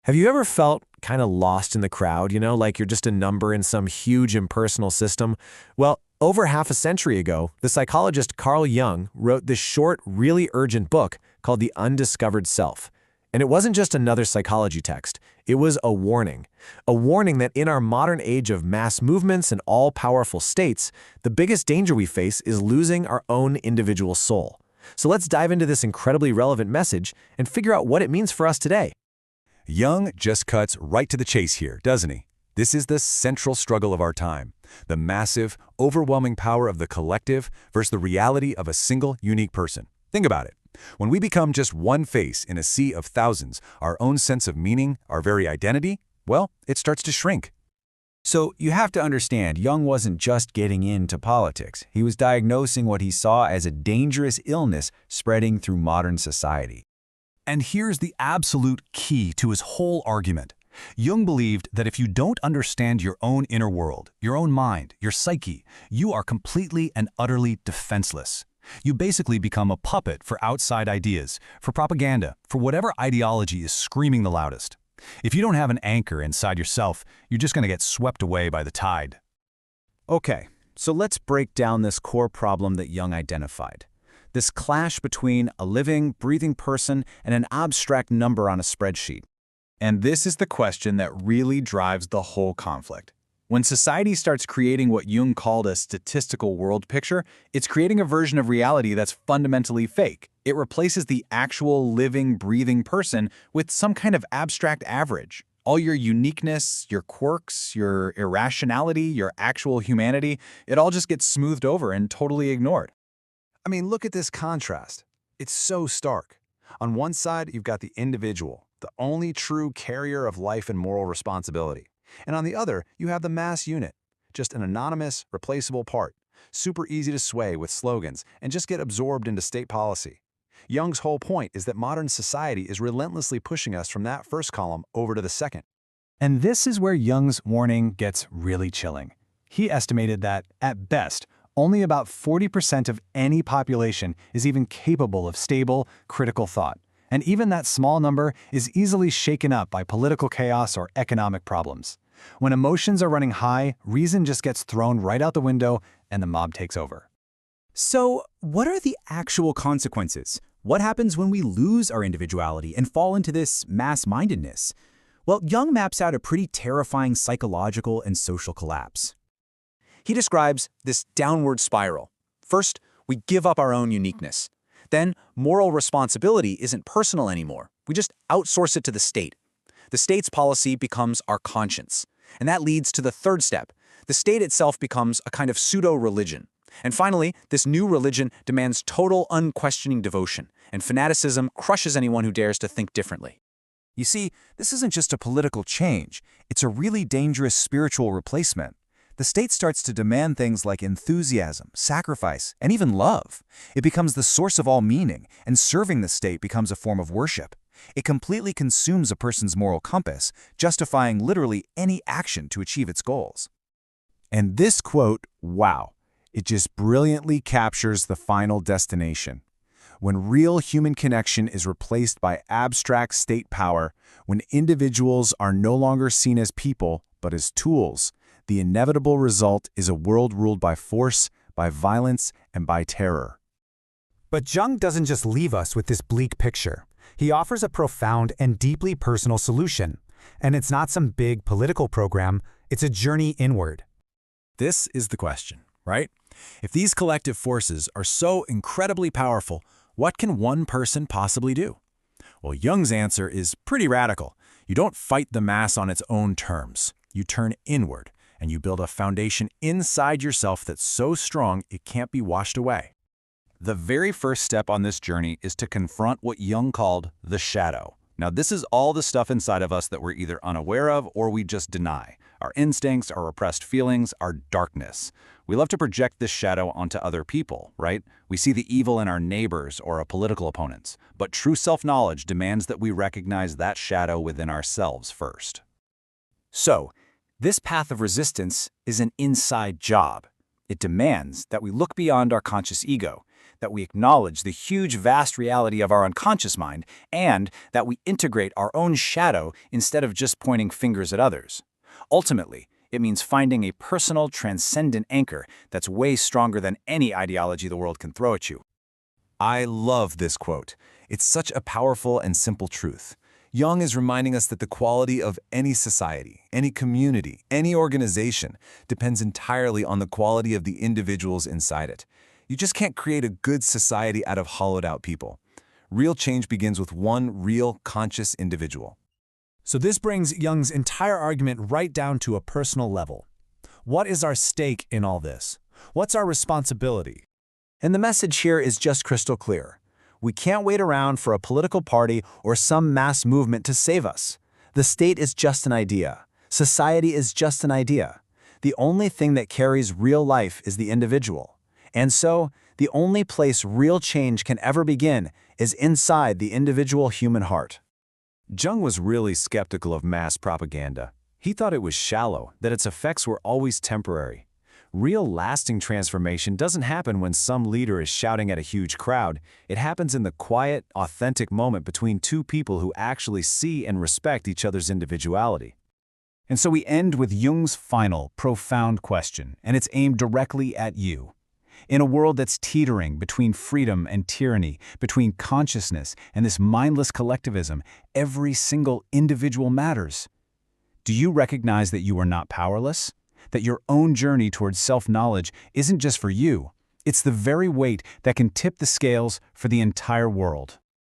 Have you ever felt kind of lost in the crowd, like you're just a number in some huge impersonal system? Well, over half a century ago, the psychologist Carl Jung wrote this short, really urgent book called The Undiscovered Self. And it wasn't just another psychology text. It was a warning. A warning that in our modern age of mass movements and all-powerful states, the biggest danger we face is losing our own individual soul. So let's dive into this incredibly relevant message and figure out what it means for us today. Jung just cuts right to the chase here, doesn't he? This is the central struggle of our time. The massive, overwhelming power of the collective versus the reality of a single, unique person. Think about it. When we become just one face in a sea of thousands, our own sense of meaning, our very identity, well, it starts to shrink. So you have to understand, Jung wasn't just getting into politics. He was diagnosing what he saw as a dangerous illness spreading through modern society. And here's the absolute key to his whole argument. Jung believed that if you don't understand your own inner world, your own mind, your psyche, you are completely and utterly defenseless. You basically become a puppet for outside ideas, for propaganda, for whatever ideology is screaming the loudest. If you don't have an anchor inside yourself, you're just going to get swept away by the tide. Okay, so let's break down this core problem that Jung identified. This clash between a living, breathing person and an abstract number on a spreadsheet. And this is the question that really drives the whole conflict. When society starts creating what Jung called a statistical world picture, it's creating a version of reality that's fundamentally fake. It replaces the actual living, breathing person with some kind of abstract average. All your uniqueness, your quirks, your irrationality, your actual humanity, it all just gets smoothed over and totally ignored. I mean, look at this contrast. It's so stark. On one side, you've got the individual, the only true carrier of life and moral responsibility. And on the other, you have the mass unit, just an anonymous, replaceable part, super easy to sway with slogans and just get absorbed into state policy. Jung's whole point is that modern society is relentlessly pushing us from that first column over to the second. And this is where Jung's warning gets really chilling. He estimated that, at best, only about 40% of any population is even capable of stable, critical thought. And even that small number is easily shaken up by political chaos or economic problems. When emotions are running high, reason just gets thrown right out the window and the mob takes over. So, what are the actual consequences? What happens when we lose our individuality and fall into this mass-mindedness? Well, Jung maps out a pretty terrifying psychological and social collapse. He describes this downward spiral. First, we give up our own uniqueness. Then, moral responsibility isn't personal anymore. We just outsource it to the state. The state's policy becomes our conscience. And that leads to the third step. The state itself becomes a kind of pseudo-religion. And finally, this new religion demands total, unquestioning devotion, and fanaticism crushes anyone who dares to think differently. You see, this isn't just a political change. It's a really dangerous spiritual replacement. The state starts to demand things like enthusiasm, sacrifice, and even love. It becomes the source of all meaning, and serving the state becomes a form of worship. It completely consumes a person's moral compass, justifying literally any action to achieve its goals. And this quote, wow, it just brilliantly captures the final destination. When real human connection is replaced by abstract state power, when individuals are no longer seen as people, but as tools, the inevitable result is a world ruled by force, by violence, and by terror. But Jung doesn't just leave us with this bleak picture. He offers a profound and deeply personal solution. And it's not some big political program, it's a journey inward. This is the question, right? If these collective forces are so incredibly powerful, what can one person possibly do? Well, Jung's answer is pretty radical. You don't fight the mass on its own terms. You turn inward, and you build a foundation inside yourself that's so strong it can't be washed away. The very first step on this journey is to confront what Jung called the shadow. Now, this is all the stuff inside of us that we're either unaware of or we just deny. Our instincts, our repressed feelings, our darkness. We love to project this shadow onto other people, right? We see the evil in our neighbors or our political opponents. But true self-knowledge demands that we recognize that shadow within ourselves first. So, this path of resistance is an inside job. It demands that we look beyond our conscious ego, that we acknowledge the huge, vast reality of our unconscious mind, and that we integrate our own shadow instead of just pointing fingers at others. Ultimately, it means finding a personal, transcendent anchor that's way stronger than any ideology the world can throw at you. I love this quote. It's such a powerful and simple truth. Jung is reminding us that the quality of any society, any community, any organization depends entirely on the quality of the individuals inside it. You just can't create a good society out of hollowed-out people. Real change begins with one real, conscious individual. So this brings Jung's entire argument right down to a personal level. What is our stake in all this? What's our responsibility? And the message here is just crystal clear. We can't wait around for a political party or some mass movement to save us. The state is just an idea. Society is just an idea. The only thing that carries real life is the individual. And so, the only place real change can ever begin is inside the individual human heart. Jung was really skeptical of mass propaganda. He thought it was shallow, that its effects were always temporary. Real lasting transformation doesn't happen when some leader is shouting at a huge crowd. It happens in the quiet, authentic moment between two people who actually see and respect each other's individuality. And so we end with Jung's final, profound question, and it's aimed directly at you. In a world that's teetering between freedom and tyranny, between consciousness and this mindless collectivism, every single individual matters. Do you recognize that you are not powerless? That your own journey towards self-knowledge isn't just for you, it's the very weight that can tip the scales for the entire world.